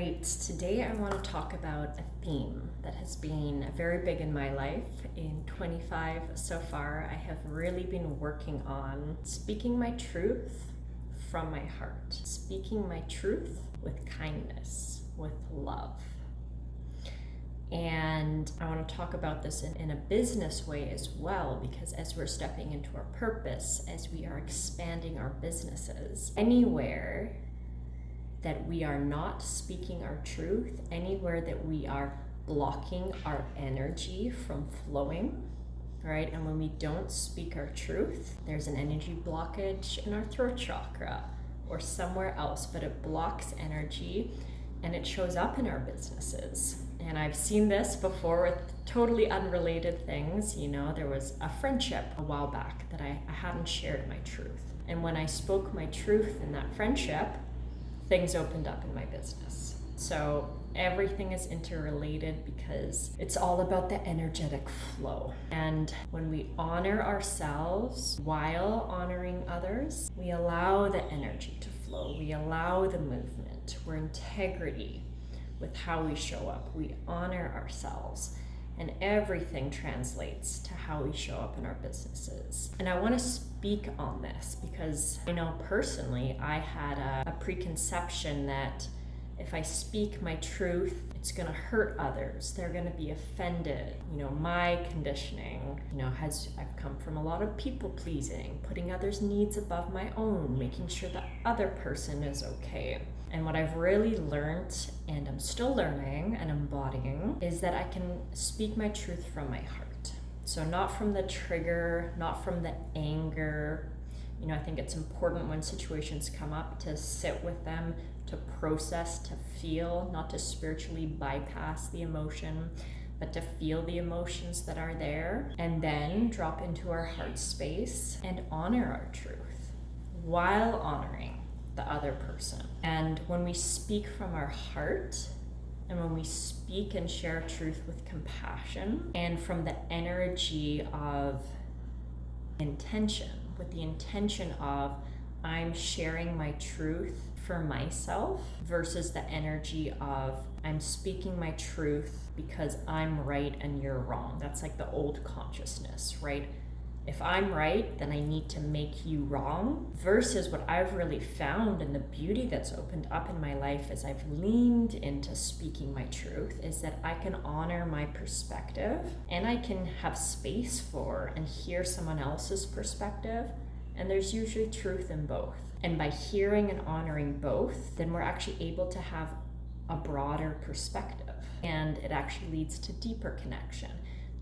right, today I want to talk about a theme that has been very big in my life. In 25 so far, I have really been working on speaking my truth from my heart, speaking my truth with kindness, with love. And I want to talk about this in a business way as well, because as we're stepping into our purpose, as we are expanding our businesses, anywhere that we are not speaking our truth, anywhere that we are blocking our energy from flowing, right? And when we don't speak our truth, there's an energy blockage in our throat chakra or somewhere else, but it blocks energy and it shows up in our businesses. And I've seen this before with totally unrelated things. You know, there was a friendship a while back that I hadn't shared my truth. And when I spoke my truth in that friendship, things opened up in my business. So everything is interrelated because it's all about the energetic flow. And when we honor ourselves while honoring others, we allow the energy to flow. We allow the movement. We're integrity with how we show up. We honor ourselves. And everything translates to how we show up in our businesses. And I want to speak on this because I know personally I had a preconception that if I speak my truth, it's going to hurt others. They're going to be offended. You know, my conditioning, I've come from a lot of people pleasing, putting others' needs above my own, making sure the other person is okay. And what I've really learned, and I'm still learning and embodying, is that I can speak my truth from my heart. So not from the trigger, not from the anger. I think it's important when situations come up to sit with them, to process, to feel, not to spiritually bypass the emotion, but to feel the emotions that are there, and then drop into our heart space and honor our truth while honoring the other person. And when we speak from our heart, and when we speak and share truth with compassion, and from the energy of intention, with the intention of I'm sharing my truth for myself versus the energy of I'm speaking my truth because I'm right and you're wrong. That's like the old consciousness, right? If I'm right, then I need to make you wrong, versus what I've really found and the beauty that's opened up in my life as I've leaned into speaking my truth is that I can honor my perspective and I can have space for and hear someone else's perspective. And there's usually truth in both. And by hearing and honoring both, then we're actually able to have a broader perspective. And it actually leads to deeper connection,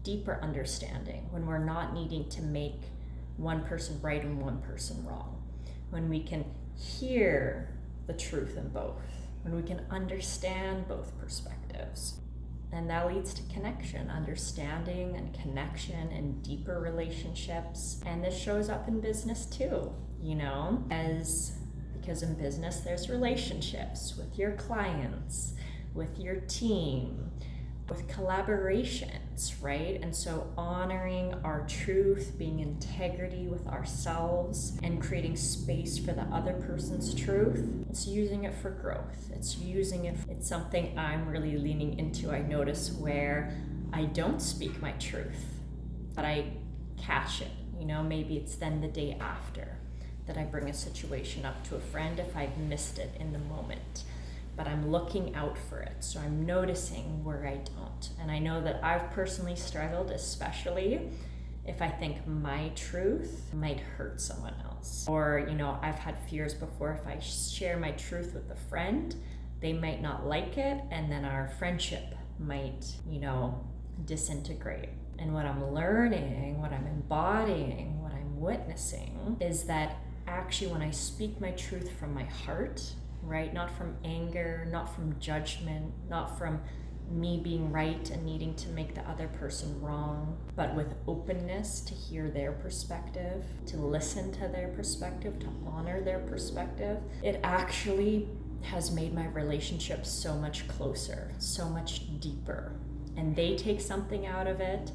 deeper understanding, when we're not needing to make one person right and one person wrong. When we can hear the truth in both. When we can understand both perspectives. And that leads to connection, understanding and connection and deeper relationships. And this shows up in business too, because in business there's relationships with your clients, with your team, with collaborations, right? And so honoring our truth, being integrity with ourselves, and creating space for the other person's truth, it's using it for growth. It's something I'm really leaning into. I notice where I don't speak my truth, but I catch it. Maybe it's then the day after that I bring a situation up to a friend if I've missed it in the moment. But I'm looking out for it. So I'm noticing where I don't. And I know that I've personally struggled, especially if I think my truth might hurt someone else. Or, I've had fears before if I share my truth with a friend, they might not like it, and then our friendship might, disintegrate. And what I'm learning, what I'm embodying, what I'm witnessing is that actually when I speak my truth from my heart, right? Not from anger, not from judgment, not from me being right and needing to make the other person wrong, but with openness to hear their perspective, to listen to their perspective, to honor their perspective. It actually has made my relationships so much closer, so much deeper. And they take something out of it.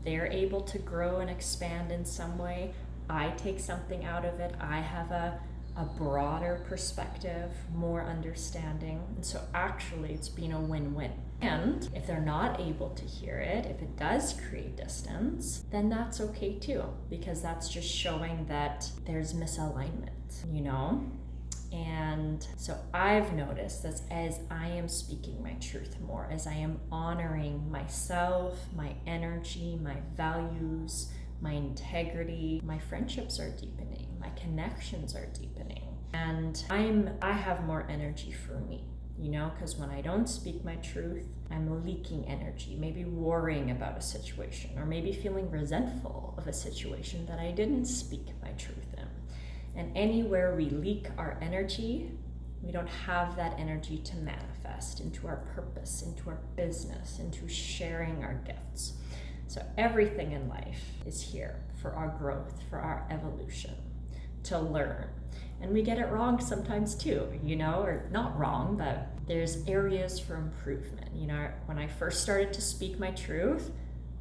They're able to grow and expand in some way. I take something out of it. I have a a broader perspective, more understanding. And so actually it's been a win-win. And if they're not able to hear it, if it does create distance, then that's okay too, because that's just showing that there's misalignment, you know? And so I've noticed that as I am speaking my truth more, as I am honoring myself, my energy, my values, my integrity, my friendships are deepening, my connections are deepening, and I have more energy for me, you know, because when I don't speak my truth, I'm leaking energy, maybe worrying about a situation, or maybe feeling resentful of a situation that I didn't speak my truth in. And anywhere we leak our energy, we don't have that energy to manifest into our purpose, into our business, into sharing our gifts. So everything in life is here for our growth, for our evolution, to learn. And we get it wrong sometimes too, you know, or not wrong, but there's areas for improvement. You know, when I first started to speak my truth,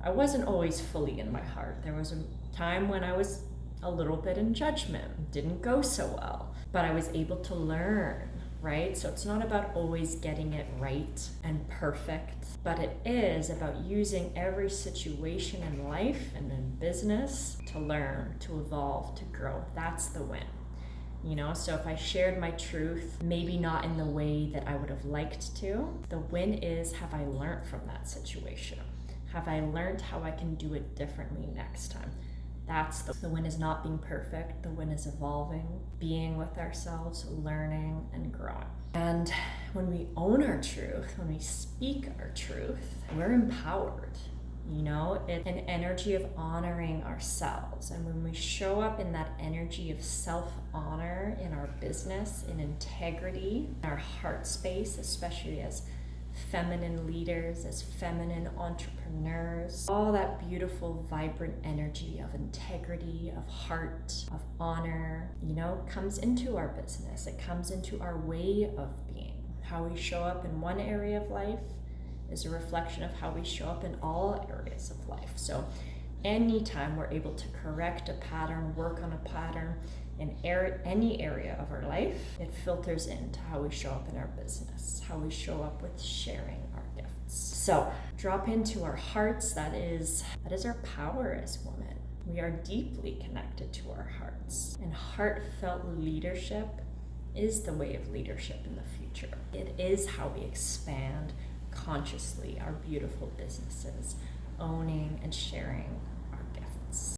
I wasn't always fully in my heart. There was a time when I was a little bit in judgment, didn't go so well, but I was able to learn, right? So it's not about always getting it right and perfect, but it is about using every situation in life and in business to learn, to evolve, to grow. That's the win. You know, so if I shared my truth, maybe not in the way that I would have liked to, the win is, have I learned from that situation? Have I learned how I can do it differently next time? That's the win. Is not being perfect. The win is evolving, being with ourselves, learning and growing. And when we own our truth, when we speak our truth, we're empowered. You know, it's an energy of honoring ourselves. And when we show up in that energy of self-honor in our business, in integrity, in our heart space, especially as feminine leaders, as feminine entrepreneurs, all that beautiful, vibrant energy of integrity, of heart, of honor, you know, comes into our business. It comes into our way of being. How we show up in one area of life is a reflection of how we show up in all areas of life. So anytime we're able to correct a pattern, work on a pattern in any area of our life, it filters into how we show up in our business, how we show up with sharing our gifts. So drop into our hearts. That is our power as women. We are deeply connected to our hearts, and heartfelt leadership is the way of leadership in the future. It is how we expand consciously our beautiful businesses, owning and sharing our gifts.